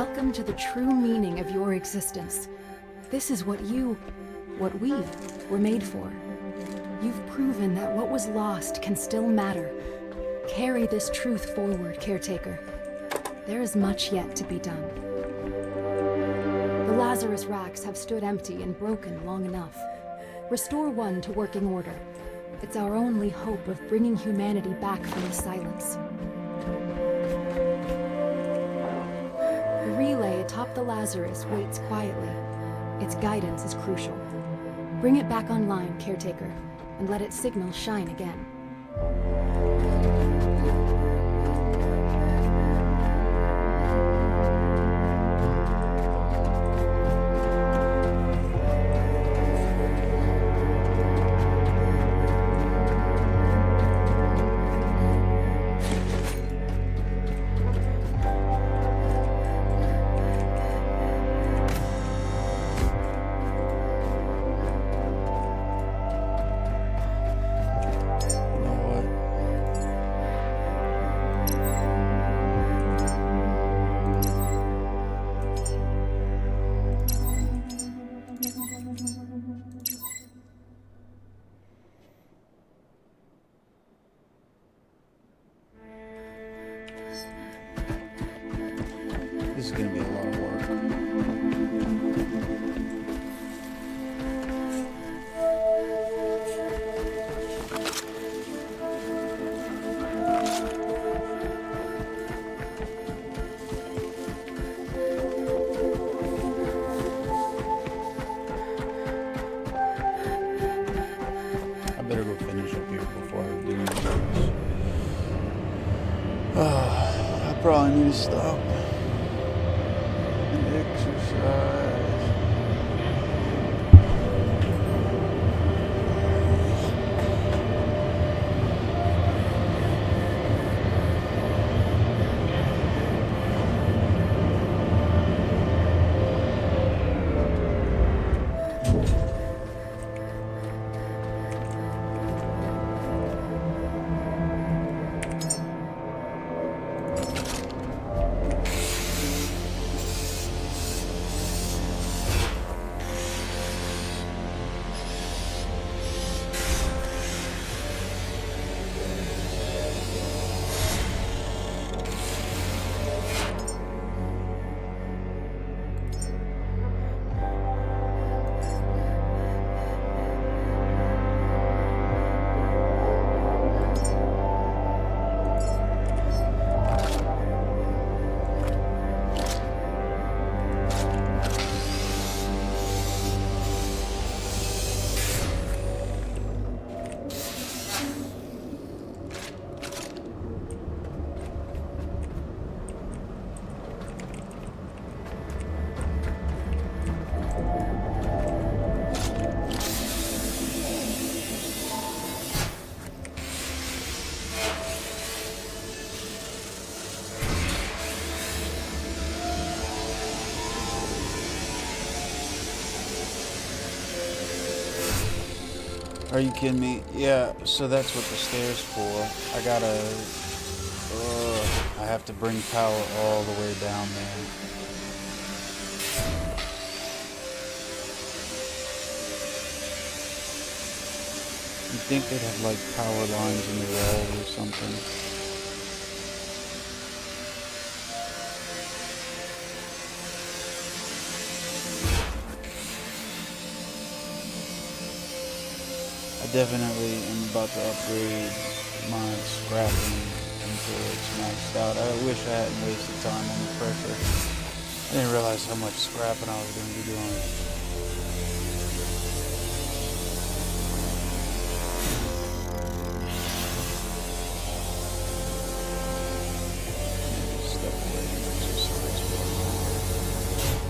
Welcome to the true meaning of your existence. This is what we were made for. You've proven that what was lost can still matter. Carry this truth forward, Caretaker. There is much yet to be done. The Lazarus racks have stood empty and broken long enough. Restore one to working order. It's our only hope of bringing humanity back from the silence. The relay atop the Lazarus waits quietly. Its guidance is crucial. Bring it back online, Caretaker, and let its signal shine again. This is going to be a lot of work. I better go finish up here before I do anything else. I probably need to stop. Exercise. Are you kidding me? Yeah, so that's what the stairs for. I have to bring power all the way down there. You'd think they'd have like power lines in the wall or something. I definitely am about to upgrade my scrapping until it's maxed out. I wish I hadn't wasted time on the pressure. I didn't realize how much scrapping I was going to be doing. Step away and exercise for a moment.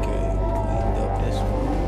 Okay, cleaned up this one.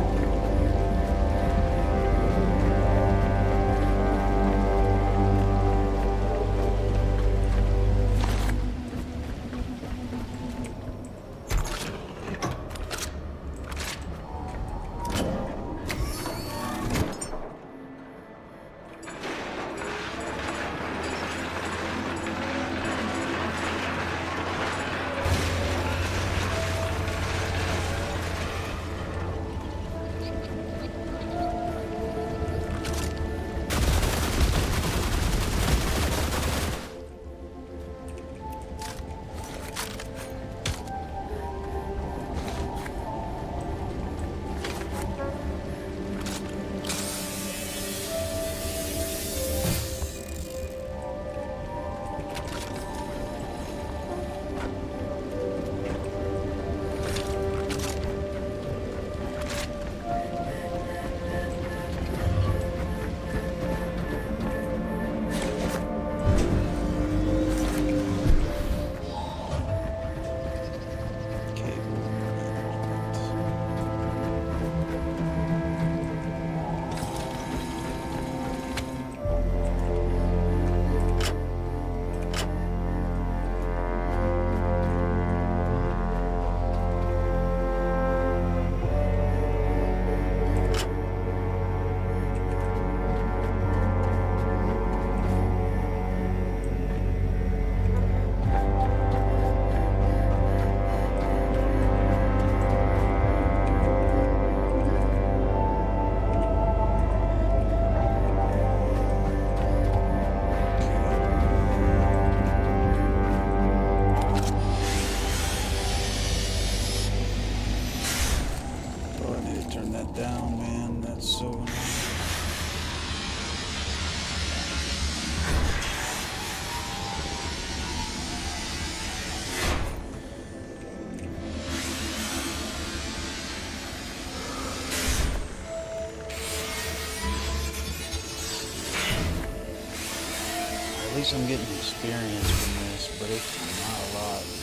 turn that down, man. That's so annoying. At least I'm getting experience from this, but it's not a lot.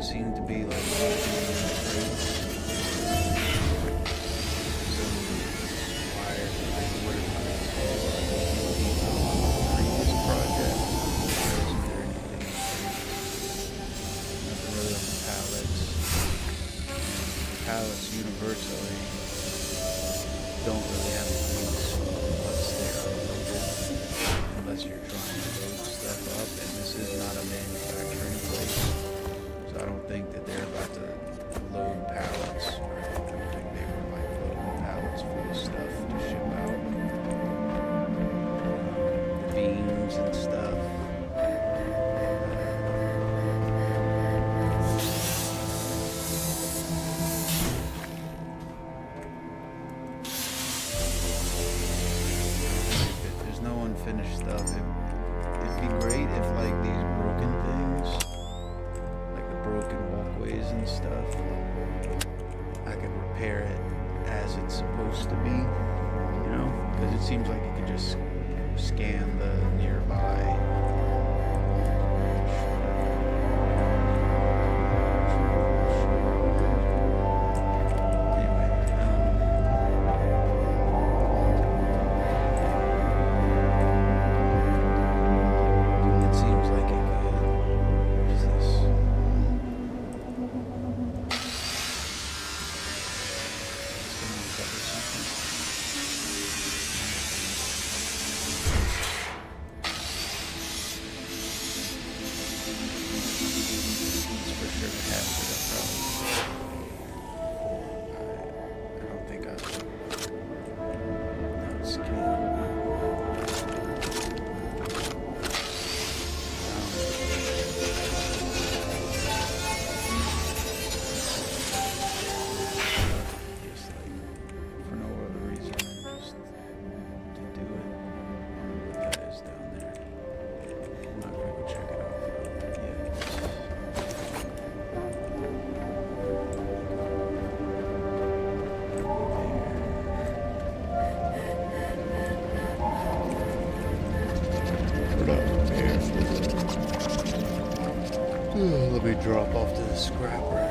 seem to be like wires that they would have used for previous project. There isn't there anything nothing really on the pallets. Pallets universally don't really have a use unless they're unloaded, unless you're trying to load stuff up, and this is not a manufacturing place, so I don't think that they're about to load pallets. I don't think they were like loading pallets full of stuff to ship out. Beams and stuff. There's no unfinished stuff. It'd be great if like these broken things, like the broken walkways and stuff, I could repair it as it's supposed to be, you know? Because it seems like you could just scan the nearby. Anyway, it seems like it could. What is this? It's gonna uncover something. It's for sure a hazard. I don't think I. No, it's scan. Just like for no other reason than just to do it. What that is down there. I'm not gonna go check it out yet. What up there? Let me drop off to the scrapper.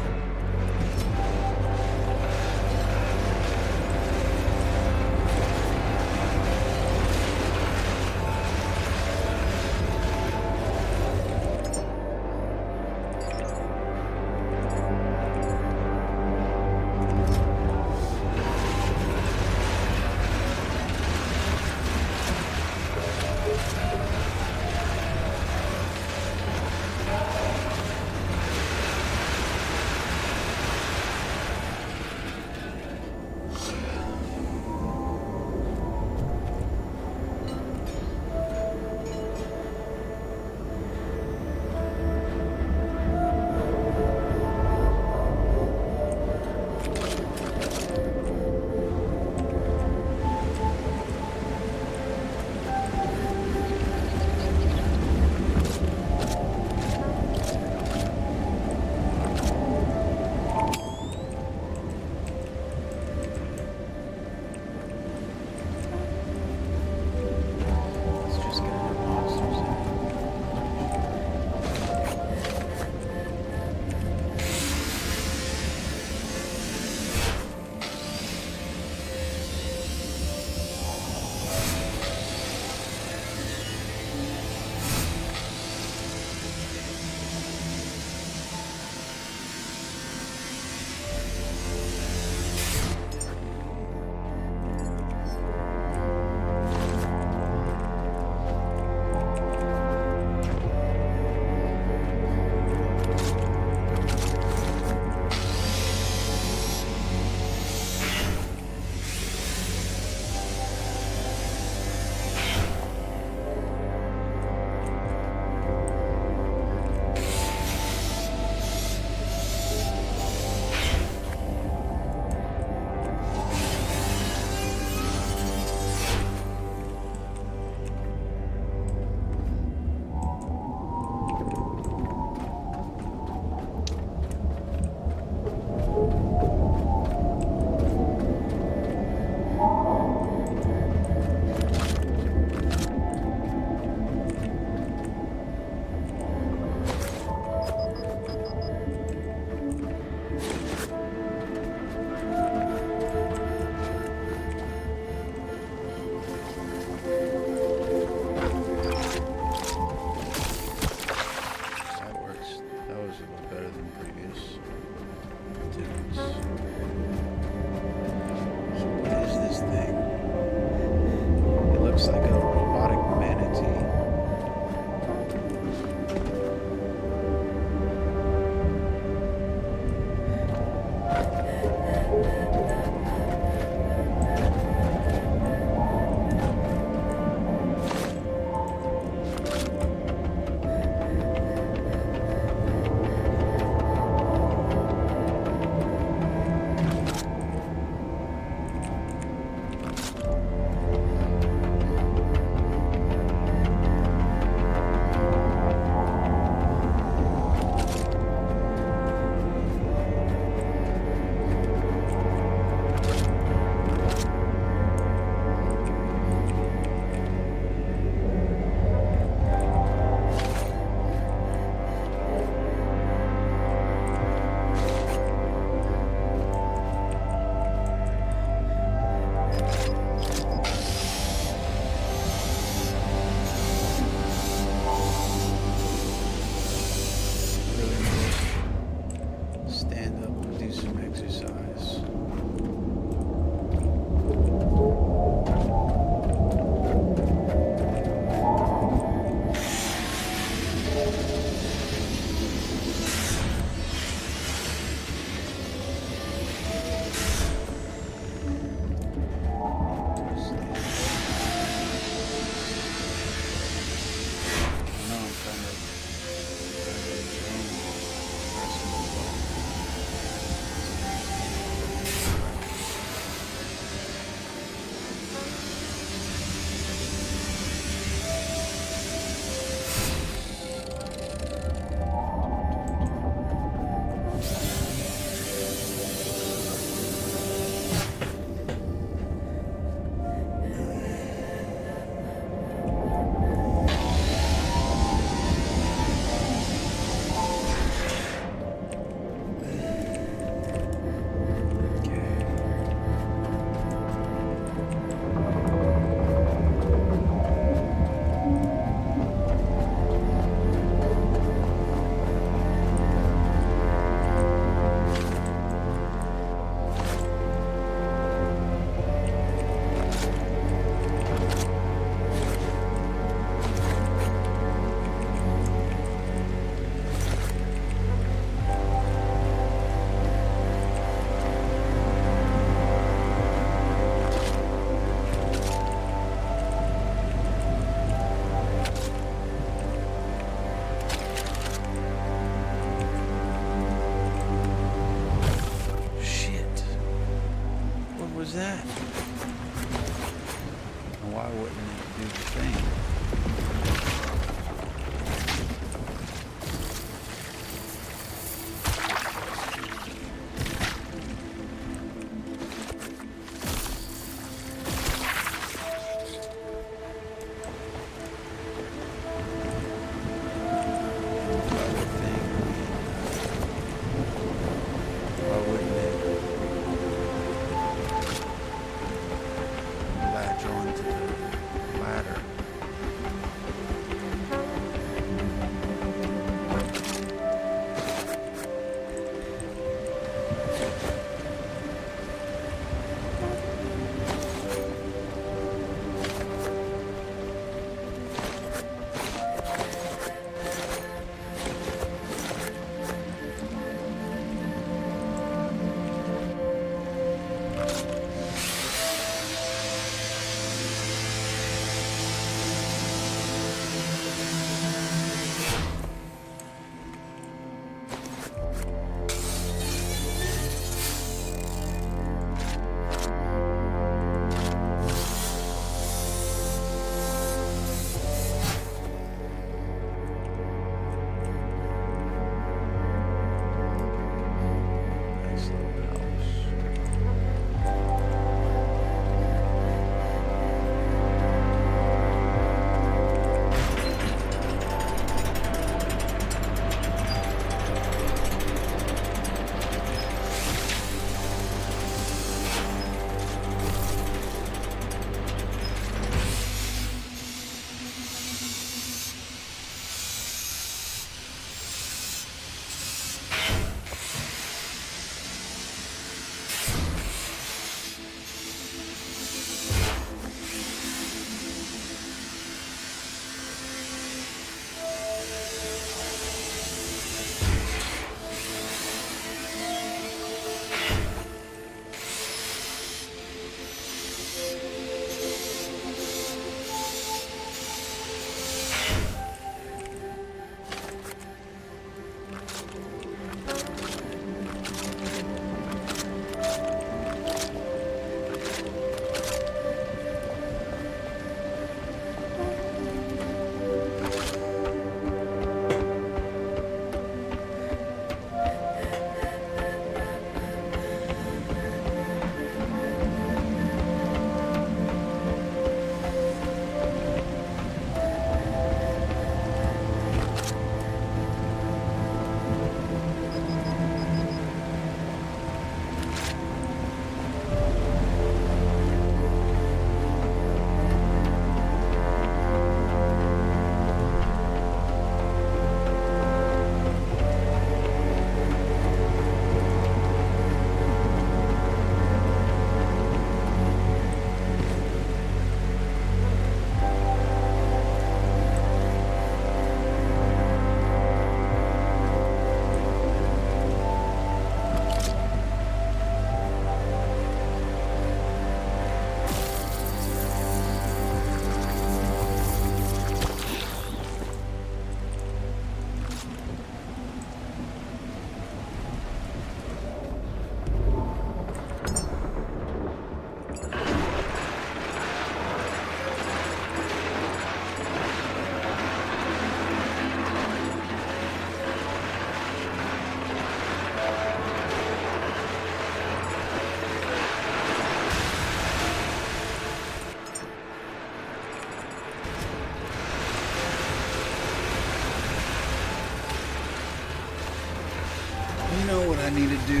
You know what I need to do?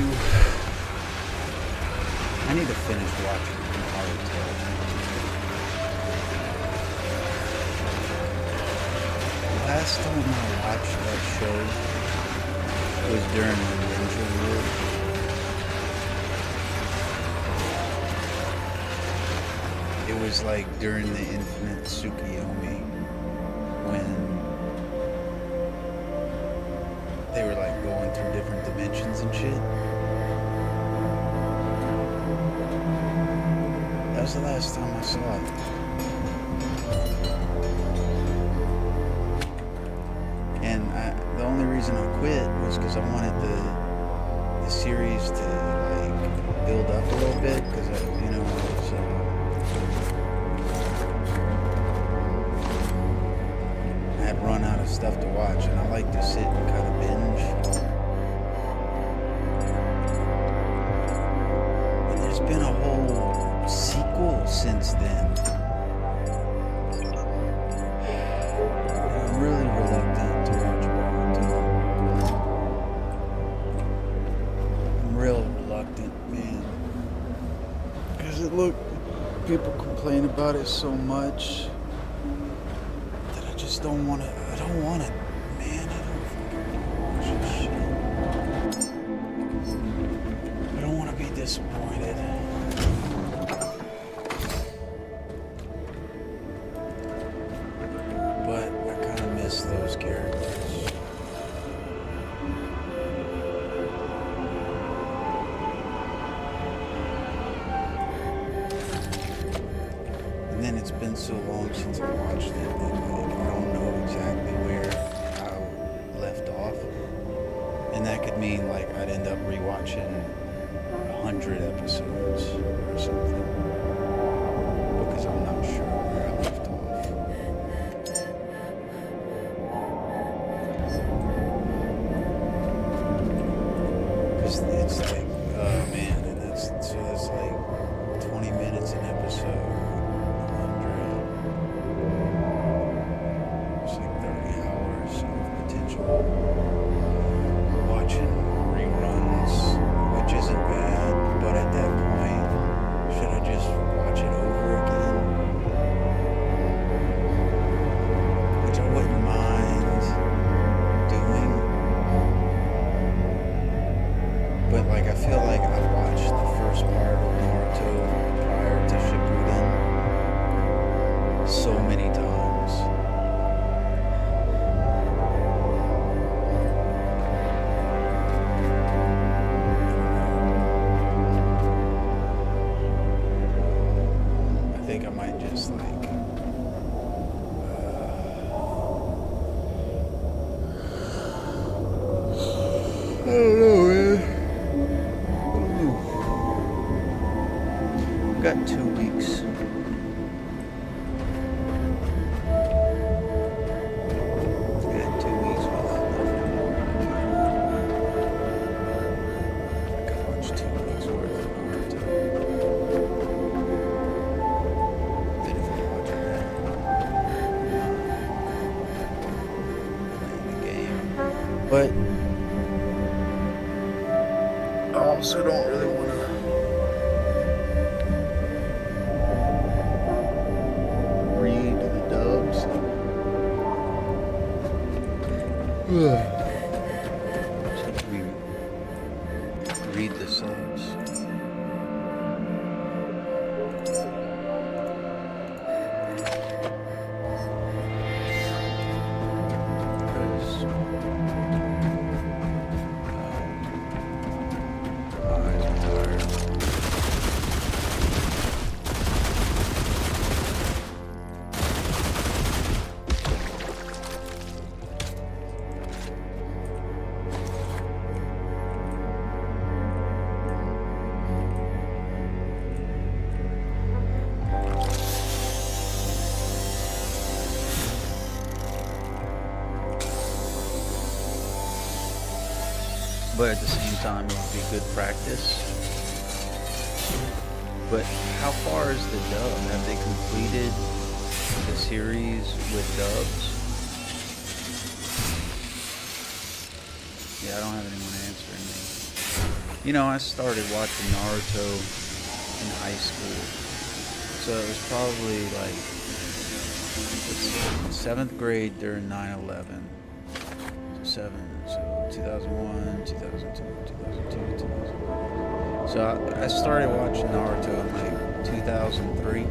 I need to finish watching Caretaker. Last time I watched that show was during the Ninja War. It was like during the Infinite Tsukiyomi when they were like going through different dimensions and shit. That was the last time I saw it. And the only reason I quit was because I wanted the series to like build up a little bit because I had run out of stuff to watch, and I like to sit and kind of binge. And there's been a whole sequel since then. And I'm really reluctant to watch Boruto. I'm real reluctant, man. Because people complain about it so much. I don't want it, man. I don't fucking watch this shit. I don't want to be disappointed. But I kind of miss those characters. And then it's been so long since I watched it that I don't know exactly where I left off. And that could mean like I'd end up rewatching 100 episodes or something. Because I'm not sure where I left off. Because it's like, oh man, and that's like 20 minutes an episode. Watching reruns, which isn't bad, but at that point, should I just watch it over again? Which I wouldn't mind doing. But like I feel like I watched the first part of Naruto prior to Shippuden so many times. I think I might just like I don't know, man. I don't know. I've got 2 weeks. I got 2 weeks with nothing. I could watch 2 weeks worth of Naruto. Then if I'm watching that, playing the game. But I also don't really want to read the dubs. Should we read the subs? Because my eyes are tired. But at the same time, it would be good practice. But how far is the dub? Have they completed the series with dubs? Yeah, I don't have anyone answering me. You know, I started watching Naruto in high school, so it was probably like, let's see, seventh grade during 9/11. So 2001, 2002, 2002, 2001. So I started watching Naruto in like 2003.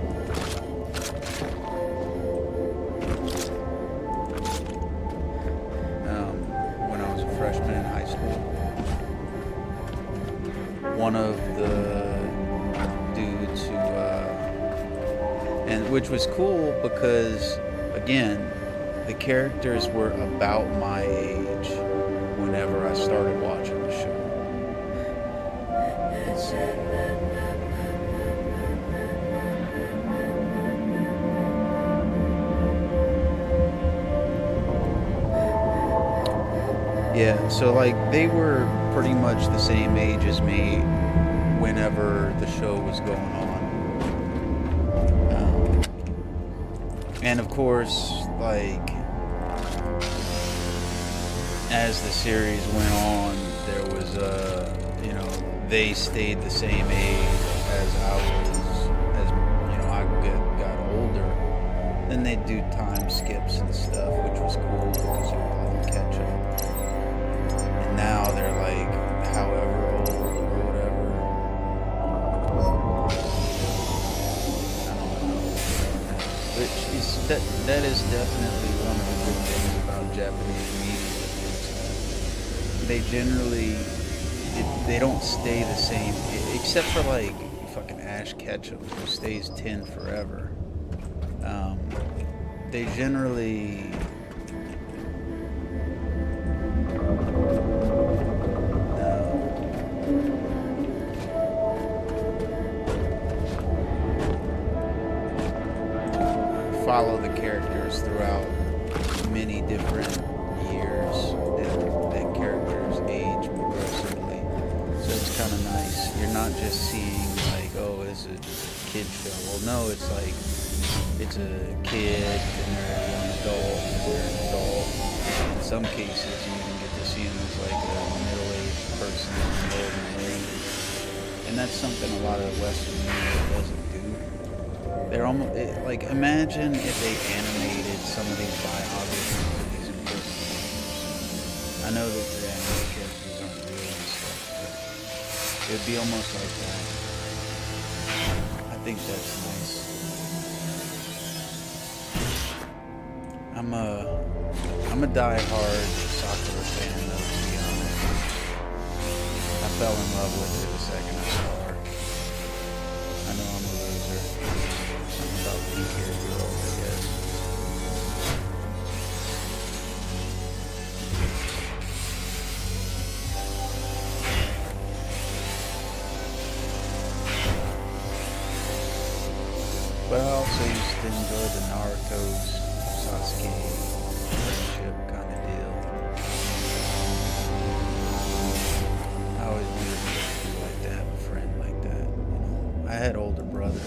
When I was a freshman in high school. One of the dudes who, and which was cool because, again, the characters were about my age whenever I started watching the show. Let's see. Yeah, so like they were pretty much the same age as me whenever the show was going on. And of course, like, as the series went on, there was they stayed the same age as I was, as I got older. Then they'd do time skips and stuff, which was cool because you could play catch up. And now they're like however old or whatever. I don't know. Which is that is definitely one of the good things about Japanese media. They generally they don't stay the same, except for like fucking Ash Ketchum, who stays 10 forever. They generally follow the characters throughout many different years, and the characters age progressively. So it's kind of nice. You're not just seeing like, oh, it's a kid show. Well, no, it's like it's a kid and they're a young adult and they're an adult. In some cases, you even get to see them as like a middle-aged person in the older age. And that's something a lot of Western media doesn't do. They're almost like, imagine if they animated some of these biographies of these important characters. I know that the animated characters aren't real and stuff, but it would be almost like that. I think that's nice. I'm a die-hard Sakura fan, though, to be honest. I fell in love with her the second I saw her. I know I'm a loser. Something about pink-haired girls, I guess. But I also used to enjoy the Naruto's Sasuke friendship kind of deal. I always wanted to be like that, a friend like that. I had older brothers.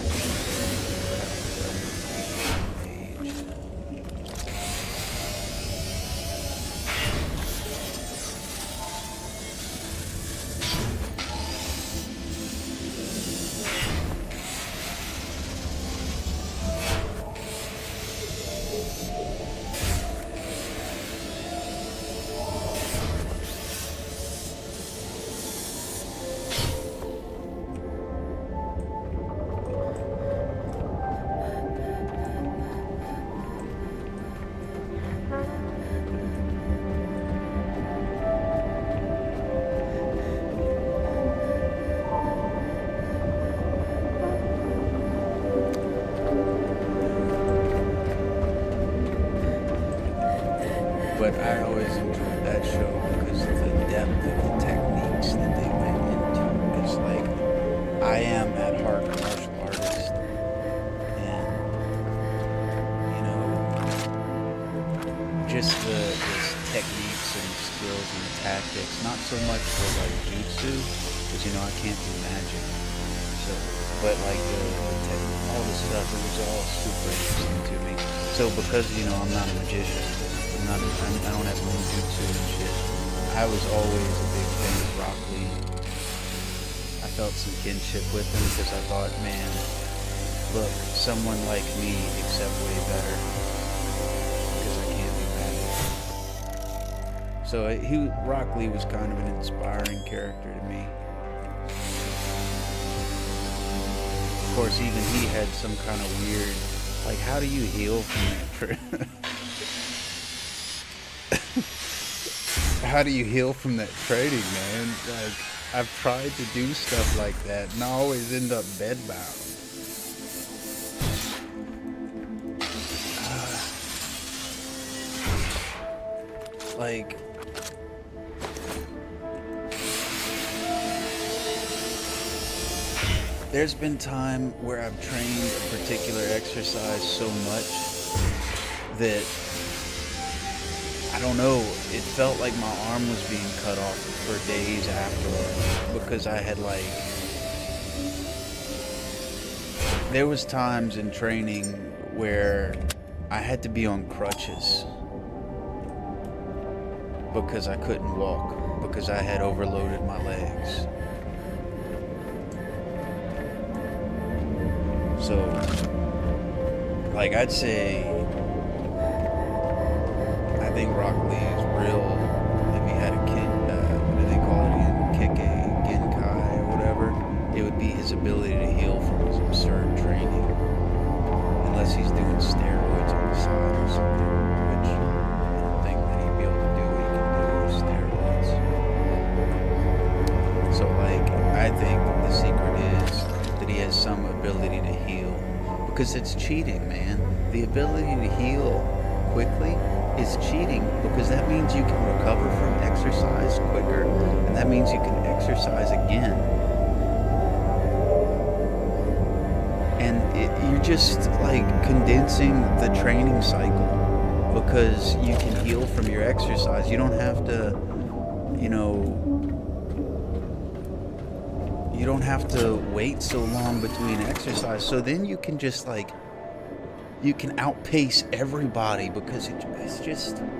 But I always enjoyed that show because of the depth of the techniques that they went into. It's like, I am at heart a martial artist, and just the techniques and skills and the tactics. Not so much for like jutsu, because I can't do magic. So, but like all the stuff, it was all super interesting to me. So because I'm not a magician. I don't have no jutsu and shit. I was always a big fan of Rock Lee. felt some kinship with him because I thought, man, look, someone like me except way better because I can't do magic. So Rock Lee was kind of an inspiring character to me. Of course, even he had some kind of weird, like, how do you heal from that? How do you heal from that training, man? Like, I've tried to do stuff like that and I always end up bedbound. Like, there's been time where I've trained a particular exercise so much that, I don't know, it felt like my arm was being cut off for days afterwards because I had, like, there was times in training where I had to be on crutches because I couldn't walk, because I had overloaded my legs. So, like, I'd say, I think Rock Lee is real, if he had a kid, what do they call it again? Genkai or whatever. It would be his ability to heal from his absurd training. Unless he's doing steroids on the side or something, which I don't think that he'd be able to do what he can do with steroids. So, like, I think the secret is that he has some ability to heal. Because it's cheating, man. The ability to heal quickly is cheating because that means you can recover from exercise quicker, and that means you can exercise again. And you're just like condensing the training cycle because you can heal from your exercise. You don't have to, you don't have to wait so long between exercise. So then you can just like, you can outpace everybody because it's just, but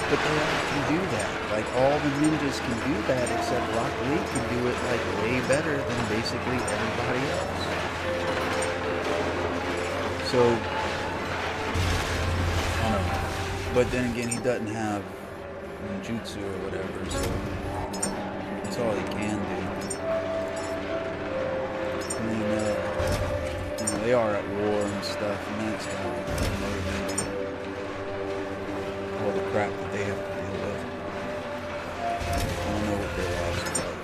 they all can do that. Like, all the ninjas can do that except Rock Lee can do it like way better than basically everybody else. So, I don't know. But then again, he doesn't have jutsu or whatever, so that's all he can do. I mean, they are at war and stuff, and that's got to motivate all the crap that they have to deal with. I don't know what their lives are like.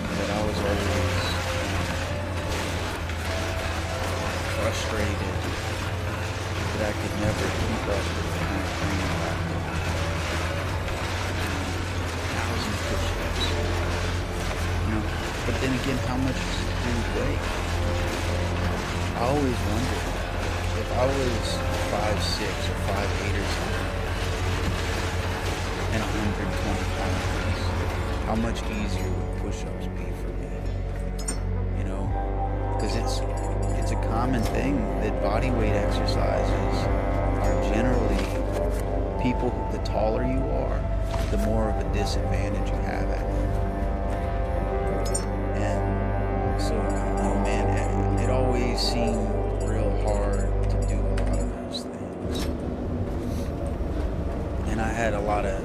But I was always frustrated that I could never keep up with the kind of training back then. 1,000 push-ups. But then again, how much does it do weight? I always wondered that. If I was 5'6" or 5'8" or something, and 120 pounds, how much easier would push-ups be for me? Because it's a common thing that body weight exercises are generally people, the taller you are, the more of a disadvantage you have at it. And so, I don't know, man, it always seemed real hard to do a lot of those things. And I had a lot of,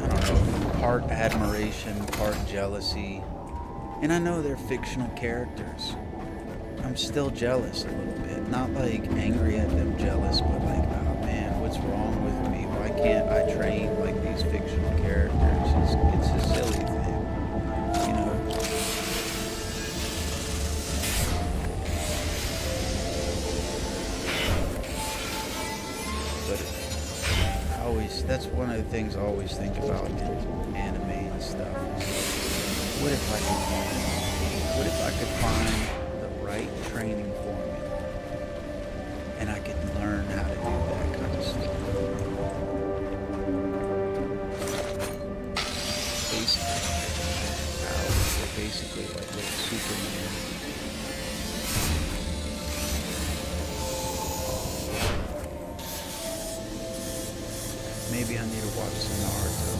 I don't know, part admiration, part jealousy. And I know they're fictional characters. I'm still jealous a little bit. Not like angry at them jealous, but like, oh man, what's wrong with me? Why can't I train like these fictional characters? It's a silly thing, But that's one of the things I always think about in anime and stuff. What if I could find right training formula and I could learn how to do that kind of stuff. Basically like little Superman. maybe I need to watch some Naruto.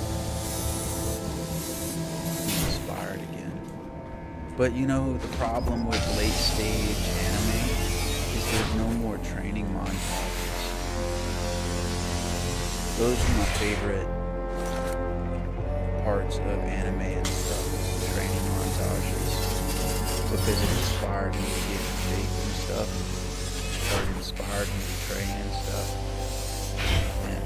Be inspired again. But you know, the problem with late stage anime is there's no more training montages. Those are my favorite parts of anime and stuff, the training montages, because it inspired me to get in shape and stuff. It inspired me to train and stuff. And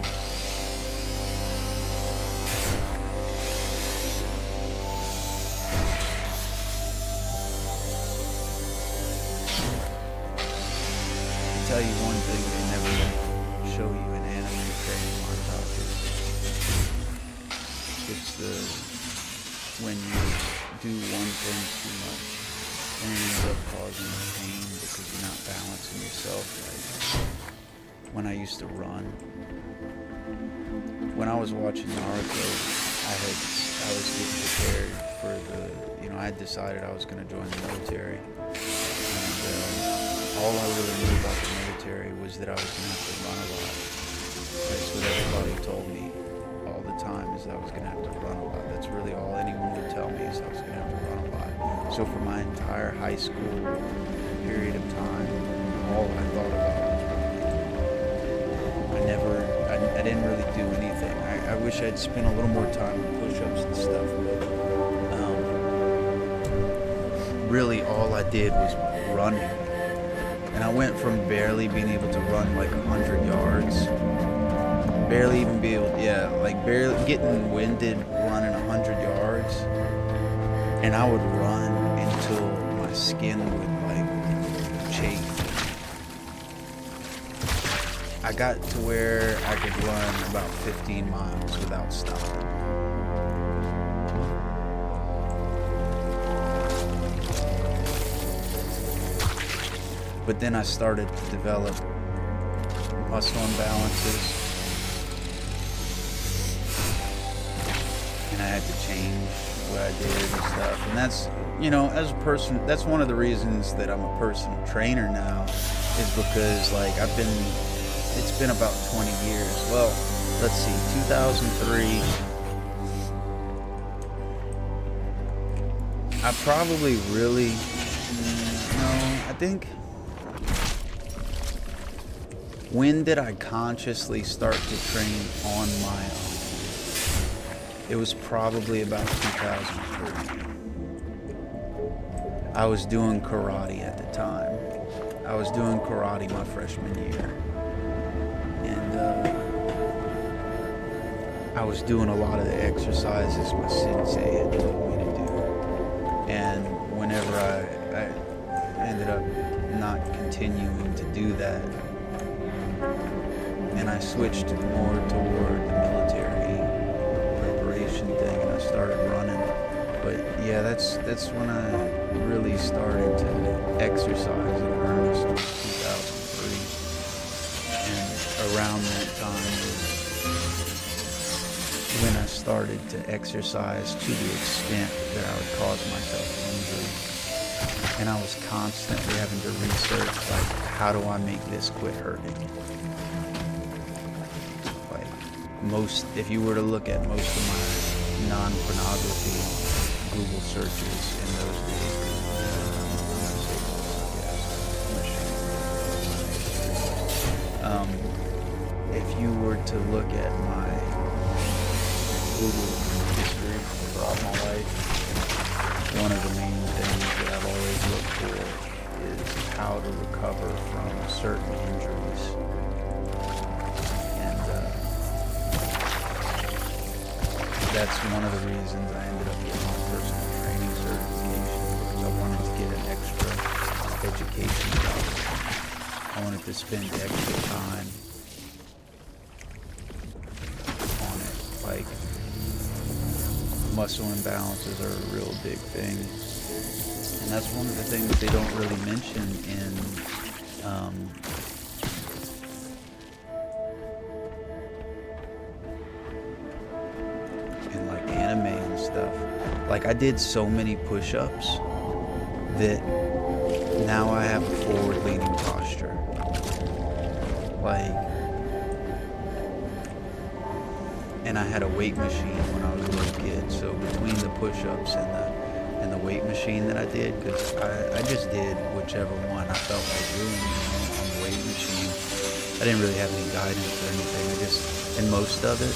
I'll tell you one thing they never show you in anime training montages. It's when you do one thing too much and it ends up causing pain because you're not balancing yourself. Like when I used to run, when I was watching Naruto, I was getting prepared for I had decided I was going to join the military, and all I really knew about the military was that I was going to have to run a lot. That's what everybody told me all the time, is that I was going to have to run a lot. That's really all anyone would tell me, is I was going to have to run a lot. So for my entire high school period of time, all I thought about was running. I didn't really do anything. I wish I'd spent a little more time with push-ups and stuff, but really all I did was running. And I went from barely being able to run like 100 yards, barely even be able, barely getting winded running 100 yards, and I would run until my skin would like chafe. I got to where I could run about 15 miles without stopping. But then I started to develop muscle imbalances, and I had to change what I did and stuff. And that's, as a person, that's one of the reasons that I'm a personal trainer now, is because like it's been about 20 years. Well, let's see, 2003. I probably really, I think, when did I consciously start to train on my own? It was probably about 2003. I was doing karate at the time. I was doing karate my freshman year. And I was doing a lot of the exercises my sensei had told me to do. And whenever I ended up not continuing to do that, and I switched more toward the military preparation thing, and I started running. But yeah, that's when I really started to exercise in earnest, was 2003. And around that time was when I started to exercise to the extent that I would cause myself injury. And I was constantly having to research, like, how do I make this quit hurting? If you were to look at most of my non-pornography Google searches in those days, if you were to look at my Google history throughout my life, one of the main things that I've always looked for is how to recover from certain injuries. That's one of the reasons I ended up getting my personal training certification, because I wanted to get an extra education about it. I wanted to spend extra time on it. Like, muscle imbalances are a real big thing. And that's one of the things they don't really mention in like anime and stuff. Like, I did so many push-ups that now I have a forward-leaning posture. Like, and I had a weight machine when I was a little kid. So between the push-ups and the weight machine that I did, because I just did whichever one I felt like doing, on the weight machine. I didn't really have any guidance or anything. And most of it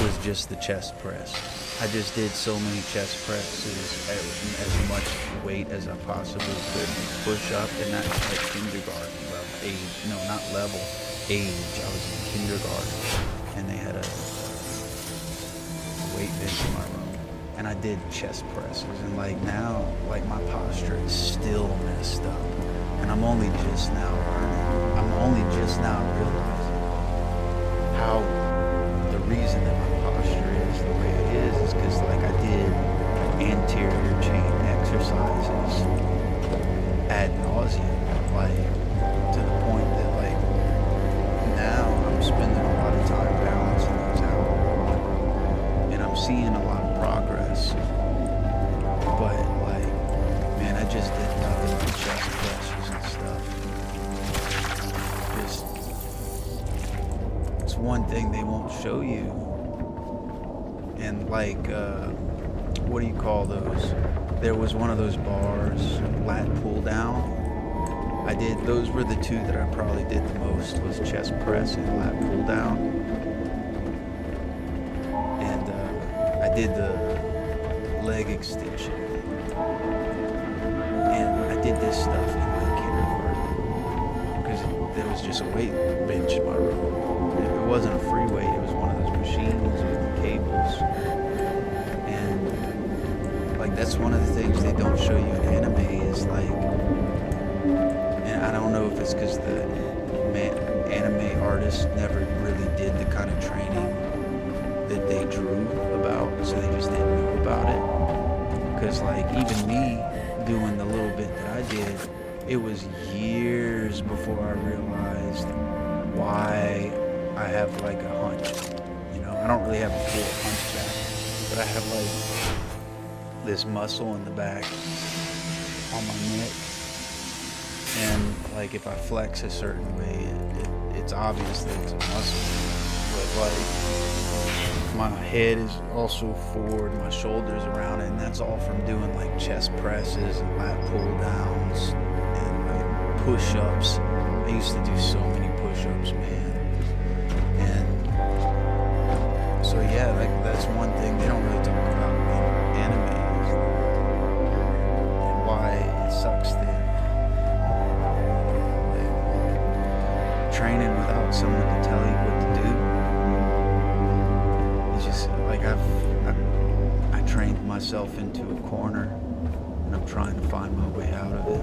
was just the chest press. I just did so many chest presses, as much weight as I possibly could push up, and that's like kindergarten level age. No, not level, age. I was in kindergarten, and they had a weight bench in my room, and I did chest presses. And like now, like my posture is still messed up, and I'm only just now learning. I'm only just now realizing how the reason that my posture is the way it is because like I did anterior chain exercises ad nauseum, like to the point that like now I'm spending a lot of time balancing those out, and I'm seeing a lot of progress. But like, man, I just did nothing but chest presses and stuff. It's one thing they won't show you. And like, what do you call those? There was one of those bars, lat pull down. Those were the two that I probably did the most, was chest press and lat pull down. And I did the leg extension. And I did this stuff in like kindergarten because there was just a weight bench in my room. It wasn't a free weight, it was one of those machines with cables. And like that's one of the things they don't show you in anime is like, and I don't know if it's because the anime artists never really did the kind of training that they drew about, so they just didn't know about it. Because like even me doing the little bit that I did, it was years before I realized why I have like a hunch. You know, I don't really have a full hunchback, but I have like this muscle in the back on my neck. And like if I flex a certain way, it's obvious that it's a muscle. But like my head is also forward, my shoulders around it, and that's all from doing like chest presses and lat pull downs and like push-ups. I used to do so many push-ups, man. And so yeah, like that's one thing they don't really talk about in anime, and why it sucks that training without someone to tell you what to do. It's just like I trained myself into a corner, and I'm trying to find my way out of it.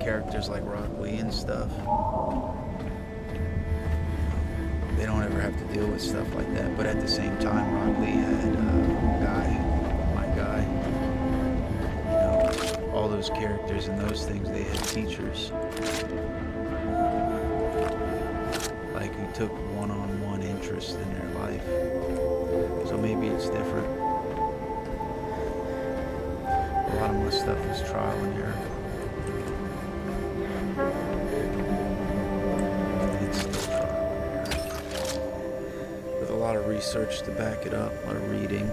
Characters like Rock Lee and stuff, they don't ever have to deal with stuff like that. But at the same time, Rock Lee had my guy. You know, all those characters and those things, they had teachers. Like who took one-on-one interest in their life. So maybe it's different. A lot of my stuff is trial and error. It's still trial and error. With a lot of research to back it up, a lot of reading.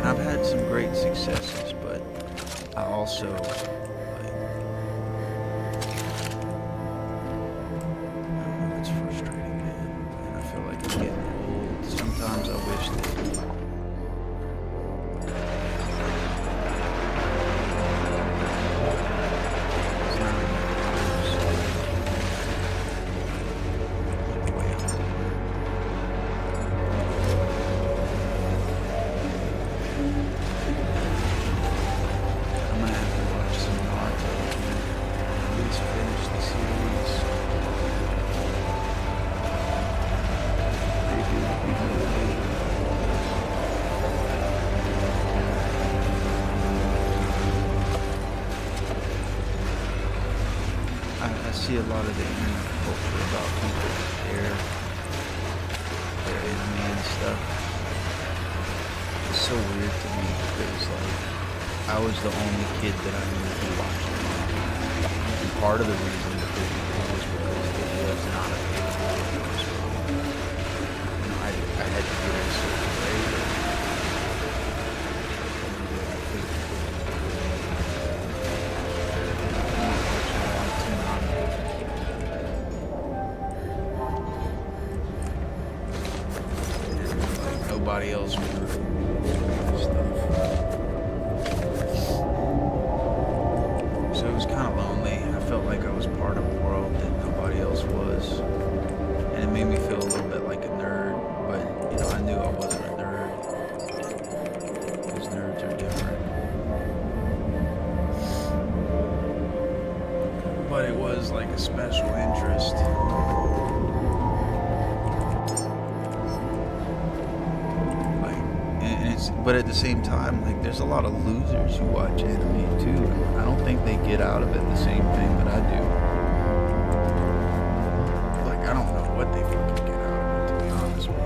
I've had some great successes, but I also like, I don't know, it's frustrating, man, and I feel like I'm getting old. Sometimes I wish that it's not the way I'm doing. I'm gonna have to watch some Naruto and at least finish the series. Maybe it'll be motivating. I see a lot of the internet culture about people share their anime and stuff. so weird to me because like I was the only kid that I knew who watched it. And part of the reason because was because it was not a favorite. I had to get it a certain way. Nobody else knew stuff. So it was kind of lonely. I felt like I was part of a world that nobody else was. And it made me feel a little bit like a nerd, but you know, I knew I wasn't a nerd. Because nerds are different. But it was like a special interest. But at the same time, like, there's a lot of losers who watch anime too. I don't think they get out of it the same thing that I do. Like, I don't know what they fucking get out of it, to be honest with you.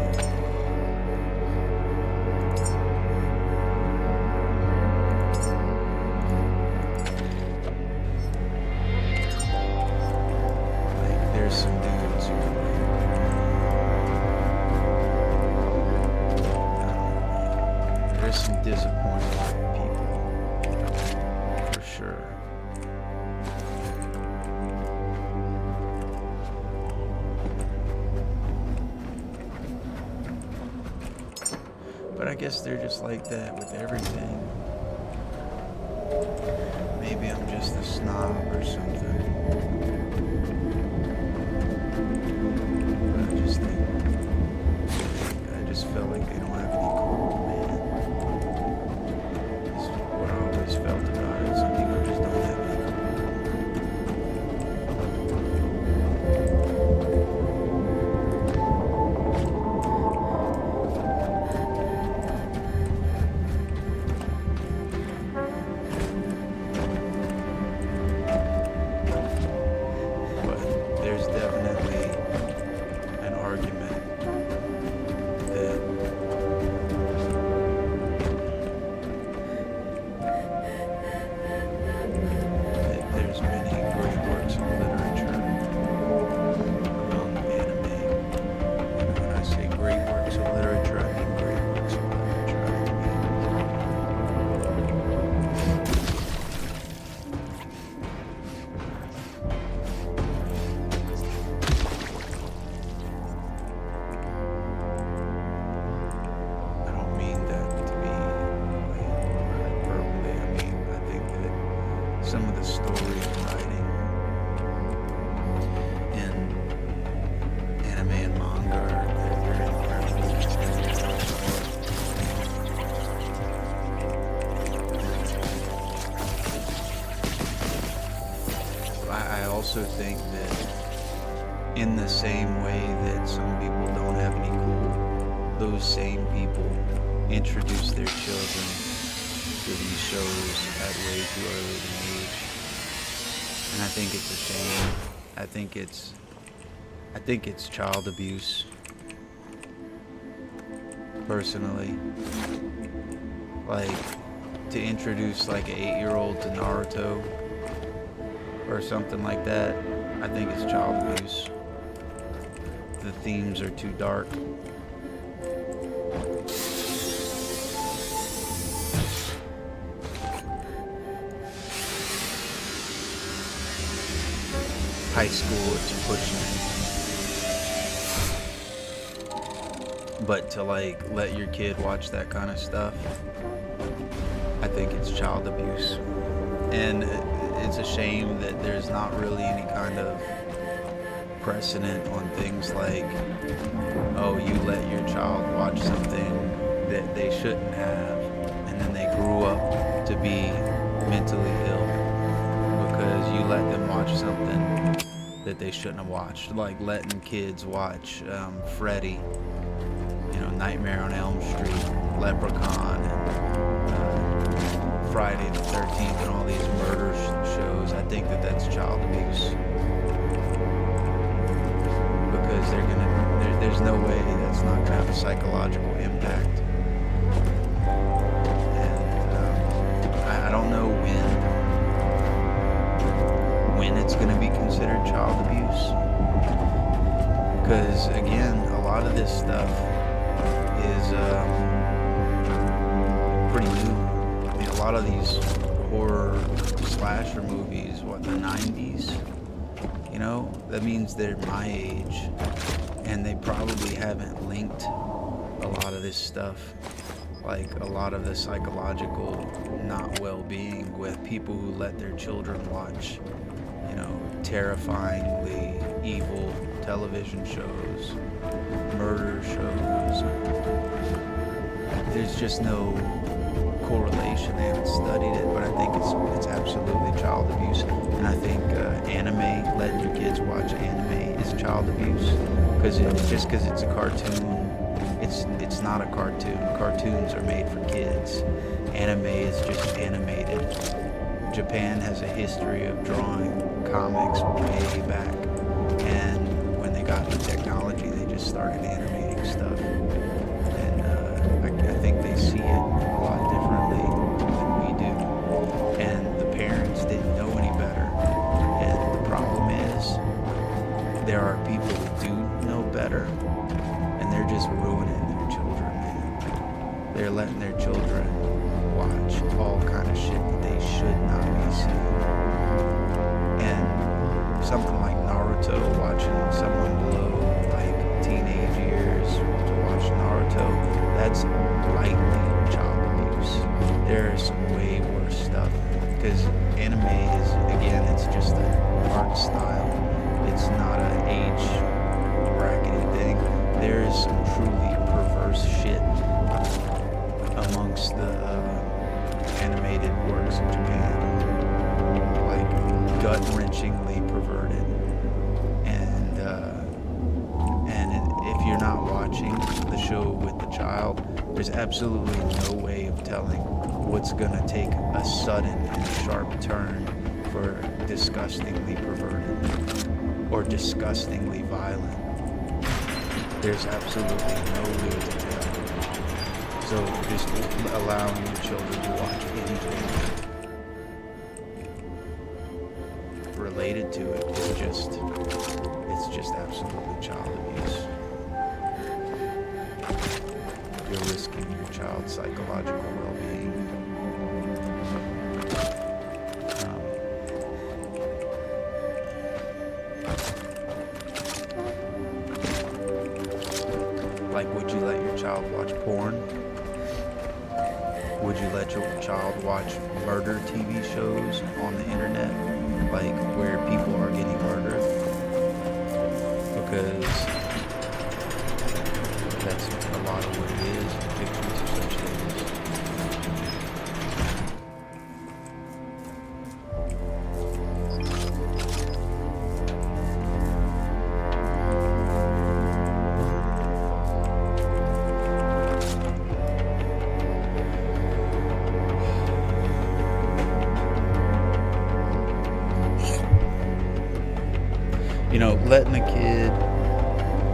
Like, there's some dudes who some disappointed people, for sure. But I guess they're just like that with everything. Maybe I'm just a snob or something. But I just feel like they don't have any cool, man. What I always felt about it. Some people just don't have any cool. But there's definitely an argument that there's many great works of literature among anime. And when I say great works of literature, I mean great works of literature. I don't mean that to be hyperbole. I mean, I think that some of the story writing in anime and manga are very incredible. I also think that in the same way that some people don't have any cool, those same people introduce their children to these shows at way too early an age. And I think it's a shame. I think it's child abuse. Personally. Like, to introduce like an 8-year-old to Naruto or something like that, I think it's child abuse. The themes are too dark. High school, it's pushing. But to like let your kid watch that kind of stuff, I think it's child abuse. And it's a shame that there's not really any kind of precedent on things like, oh, you let your child watch something that they shouldn't have, and then they grew up to be mentally ill because you let them watch something that they shouldn't have watched, like letting kids watch Freddy, you know, Nightmare on Elm Street, Leprechaun, and Friday the 13th, and all these murder shows. I think that that's child abuse because there's no way that's not gonna have a psychological impact. and it's going to be considered child abuse. Because again, a lot of this stuff is pretty new. I mean, a lot of these horror slasher movies, the 90s, that means they're my age, and they probably haven't linked a lot of this stuff, like a lot of the psychological not well-being, with people who let their children watch, terrifyingly evil television shows, murder shows. There's just no correlation. They haven't studied it, but I think it's absolutely child abuse. And I think anime, letting your kids watch anime, is child abuse, because just because it's a cartoon, it's not a cartoon. Cartoons are made for kids. Anime is just animated. Japan has a history of drawing comics way back, and when they got the technology, they just started animating stuff. And I think they see it a lot differently than we do. And the parents didn't know any better. And the problem is, there are people who do know better, and they're just ruining their children, man. They're letting their children watch all kind of shit that they should not be seeing. And something like Naruto, watching someone below like teenage years to watch Naruto, that's lightly child abuse. There's some way worse stuff, because anime is, again, it's just an art style. It's not an age brackety thing. There is some truly perverse shit amongst the animated works of Japan, like gut-wrenchingly perverted. And if you're not watching the show with the child, there's absolutely no way of telling what's gonna take a sudden and sharp turn for disgustingly perverted or disgustingly violent. There's absolutely no way to tell. So just allowing your children to watch anything related to it is just absolutely child abuse. You're risking your child's psychological well-being. Like, would you let your child watch porn? Would you let your child watch murder TV shows on the internet, like where people are getting murdered? Because that's a lot of what it is. Pictures of such things. Letting a kid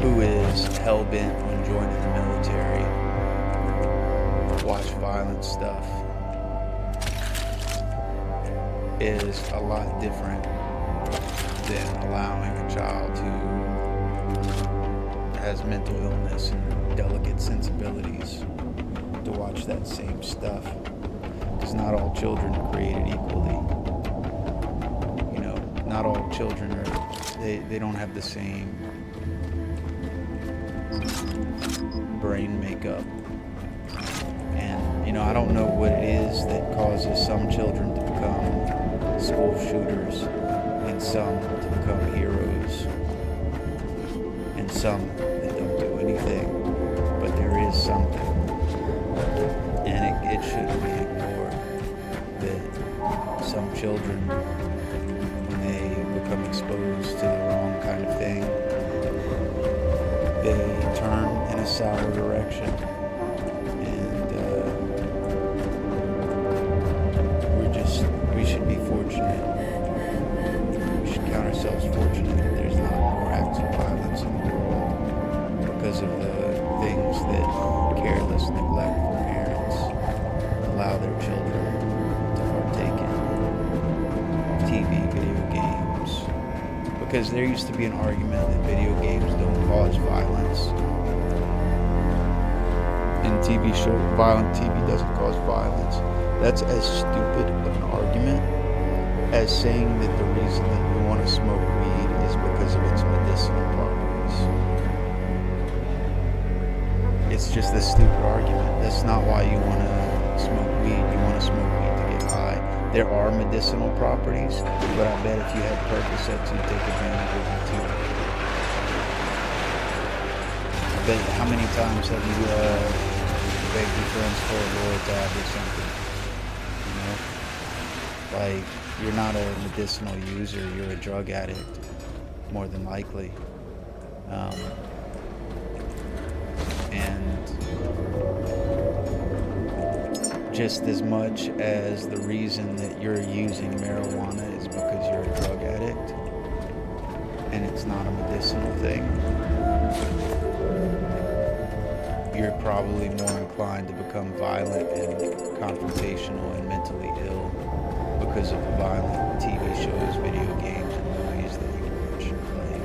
who is hell-bent on joining the military watch violent stuff is a lot different than allowing a child who has mental illness and delicate sensibilities to watch that same stuff. Because not all children are created equally. Not all children are, they don't have the same brain makeup. And, I don't know what it is that causes some children to become school shooters and some to become heroes and some that don't do anything. But there is something. And it shouldn't be ignored that some children, they become exposed to the wrong kind of thing, they turn in a sour direction. And we should be fortunate. We should count ourselves fortunate that there's not more acts of violence in the world because of the things that careless, neglectful parents allow their children to partake in. TV, video games, Because there used to be an argument that video games don't cause violence. And violent TV doesn't cause violence. That's as stupid of an argument as saying that the reason that you want to smoke weed is because of its medicinal properties. It's just a stupid argument. That's not why you want to smoke weed. You want to smoke weed to get high. There are medicinal properties, but I bet if you had Percocets, you'd take advantage of it too. I bet how many times have you begged your friends for a Lortab or something? You know? Like, you're not a medicinal user, you're a drug addict, more than likely. And just as much as the reason that you're using marijuana is because you're a drug addict and it's not a medicinal thing, you're probably more inclined to become violent and confrontational and mentally ill because of the violent TV shows, video games, and movies that you watch and play.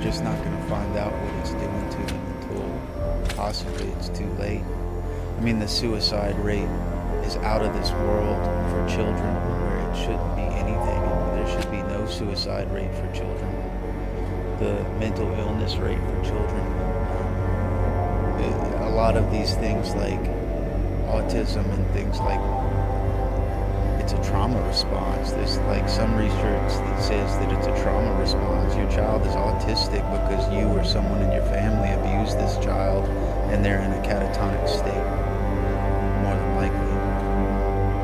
Just not going to find out what it's doing to them until possibly it's too late. I mean, the suicide rate is out of this world for children where it shouldn't be anything. There should be no suicide rate for children. The mental illness rate for children. A lot of these things like autism and things like it's a trauma response. There's like some research that says that it's a trauma response. Your child is autistic because you or someone in your family abused this child and they're in a catatonic state, more than likely,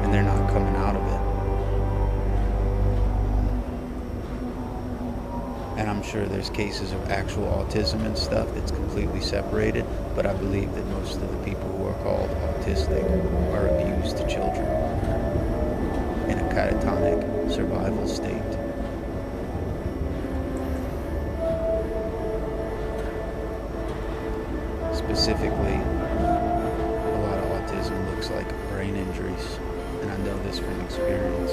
and they're not coming out of it. And I'm sure there's cases of actual autism and stuff that's completely separated, but I believe that most of the people who are called autistic are abused to children in a catatonic survival state. Specifically, a lot of autism looks like brain injuries, and I know this from experience.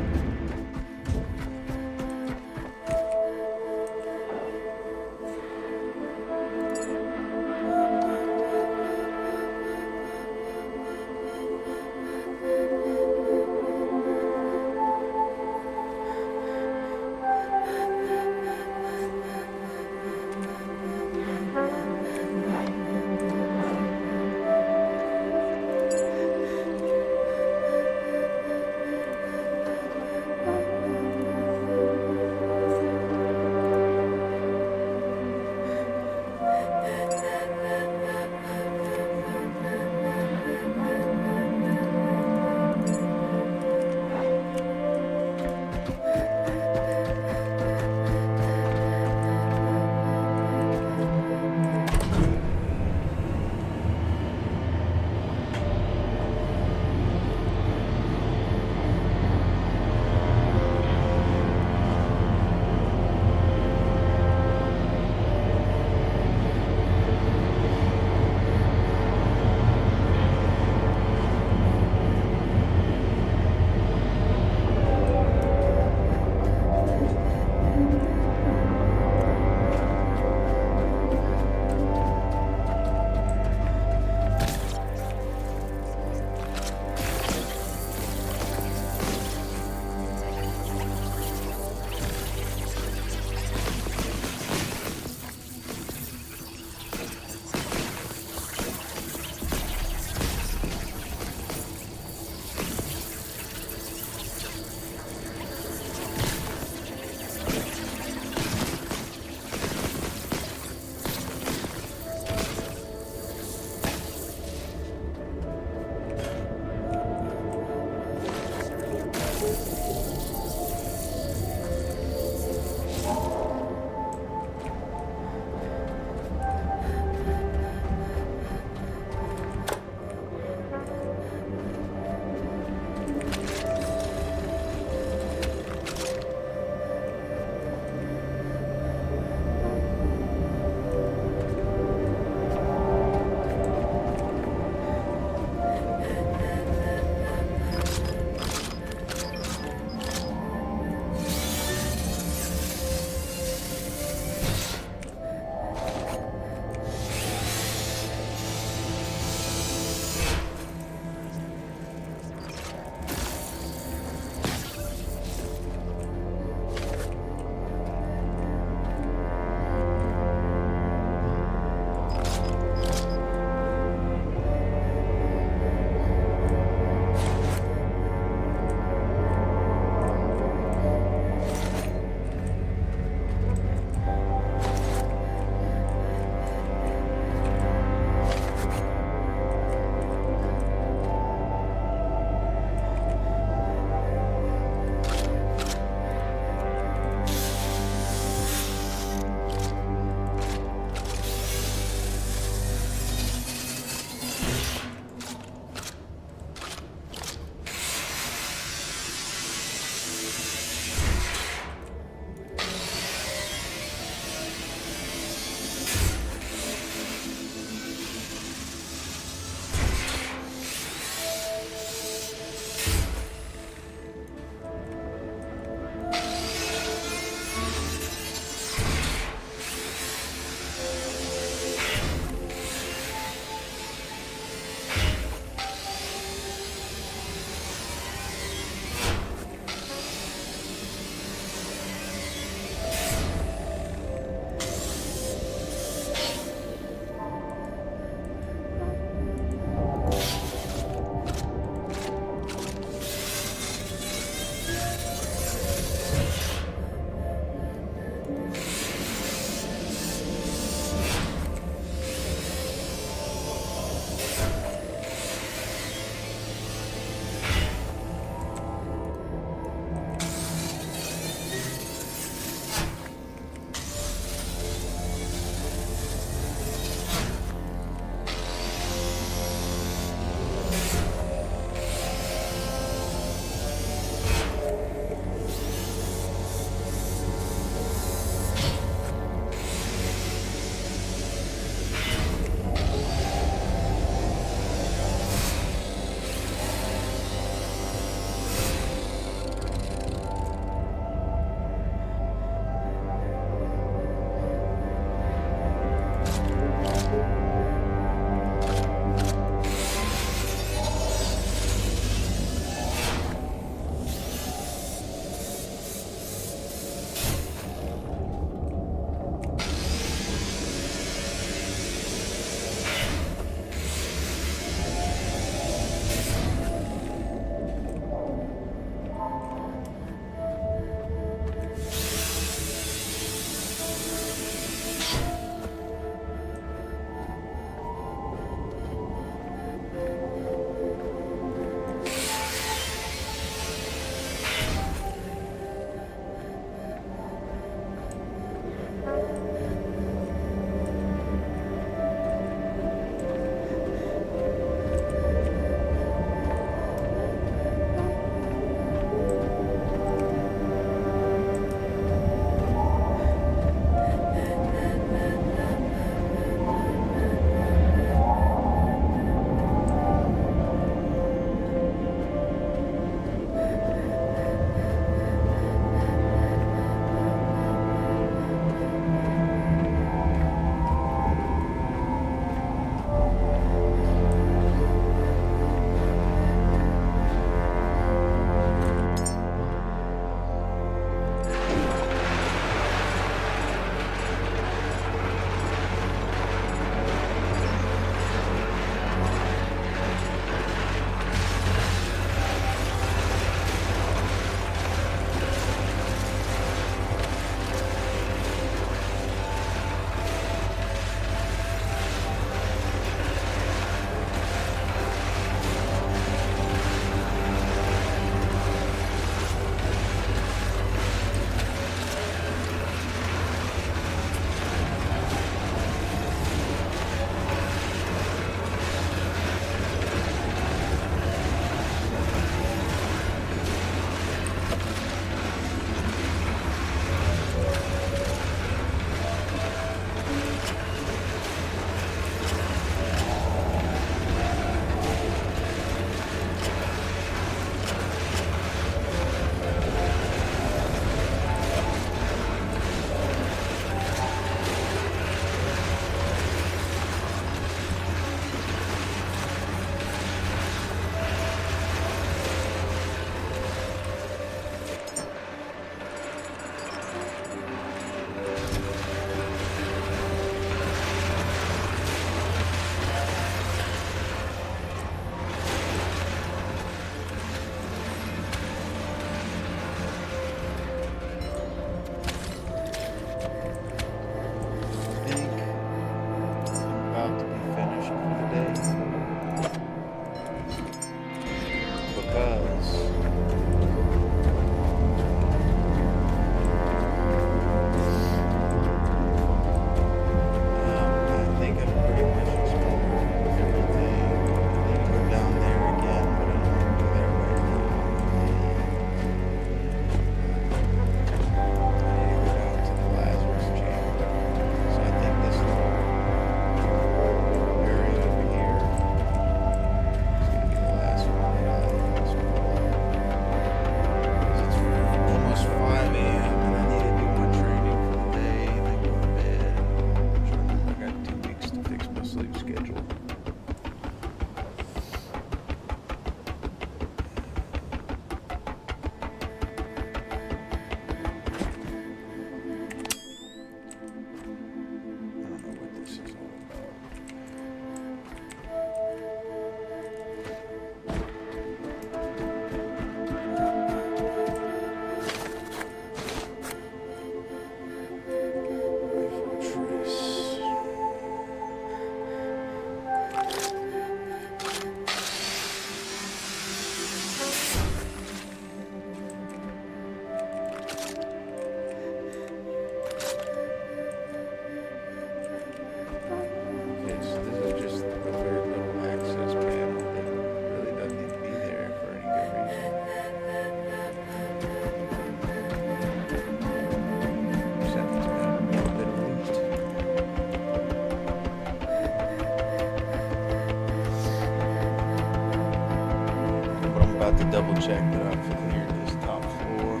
about to double check that I've cleared this top floor.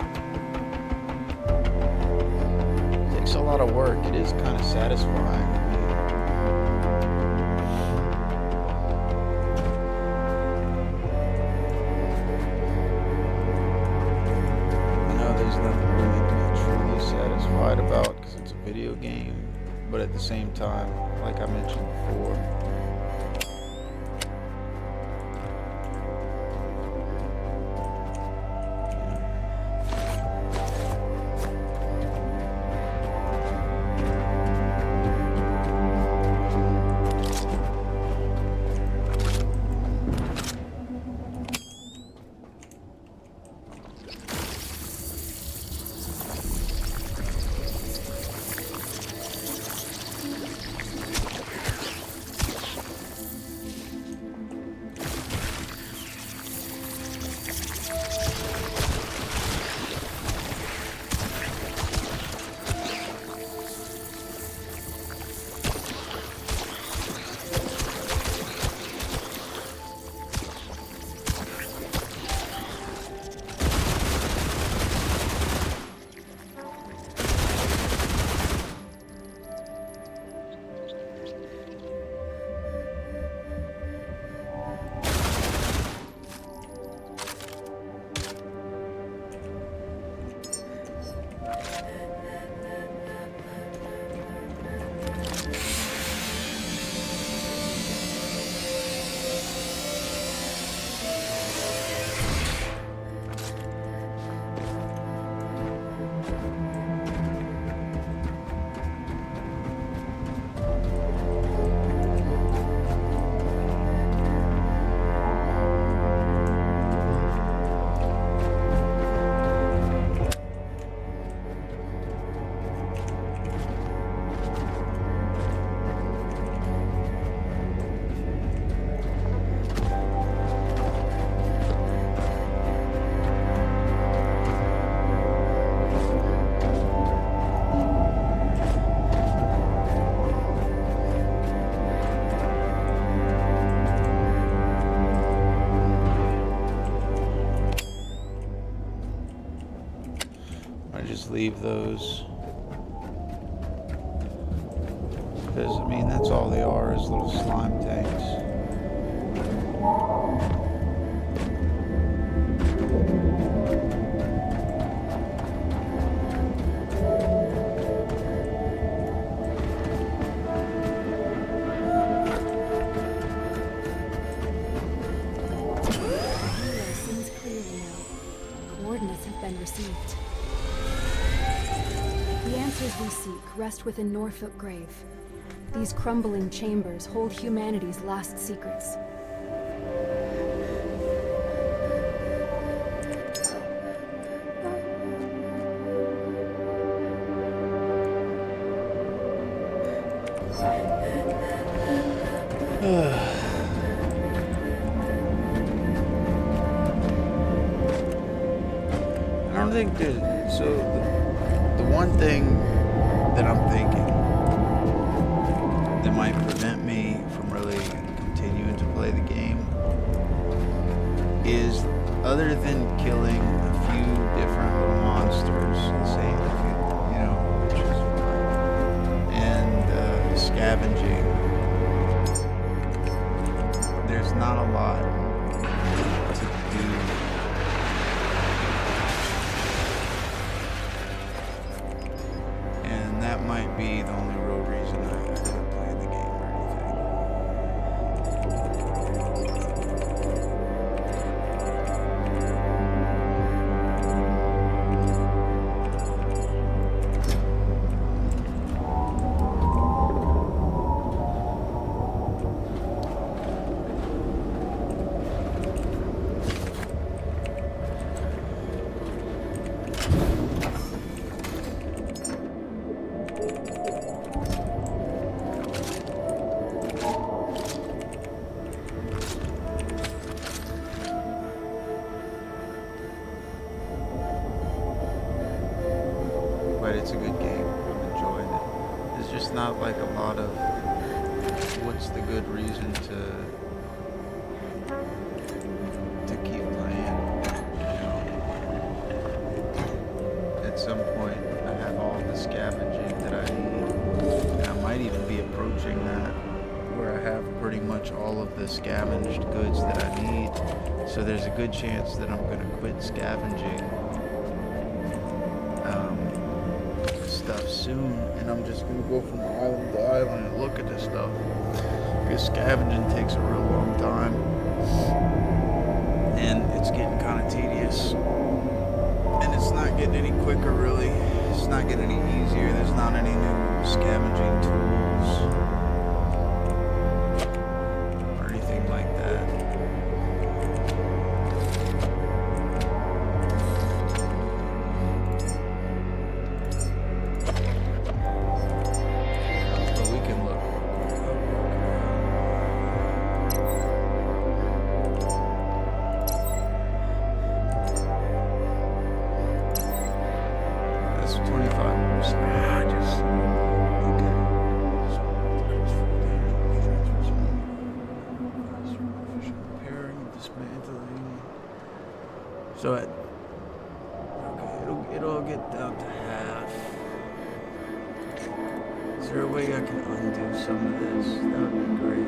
It takes a lot of work. It is kind of satisfying. I know there's nothing really to be truly satisfied about because it's a video game, but at the same time, like I mentioned before, I just leave those because I mean that's all they are, is little slime tanks. Hero seems clearly now. Coordinates have been received. The answers we seek rest within Norfolk Grave. These crumbling chambers hold humanity's last secrets. I don't think that. So the one thing that I'm thinking that might prevent me from really continuing to play the game is, other than killing a few different little monsters, say you know, which is fine, and scavenging, there's not a lot to do. And that might be the only real reason I haven't played the game or but it's a good game. I'm enjoying it. There's just not like a lot of what's the good reason to keep playing. scavenging that I need. And I might even be approaching that, where I have pretty much all of the scavenged goods that I need. So there's a good chance that I'm going to quit scavenging stuff soon, and I'm just going to go from island to island and look at this stuff. Because scavenging takes a real long time, and it's getting kind of tedious. And it's not getting any quicker, really. It's not getting any easier. There's not any new scavenging tools or anything like that. But we can look. That's 25%. Just okay. Repairing, dismantling. So it'll get down to half. Is there a way I can undo some of this? That would be great.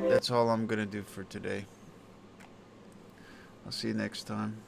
That's all I'm gonna do for today. I'll see you next time.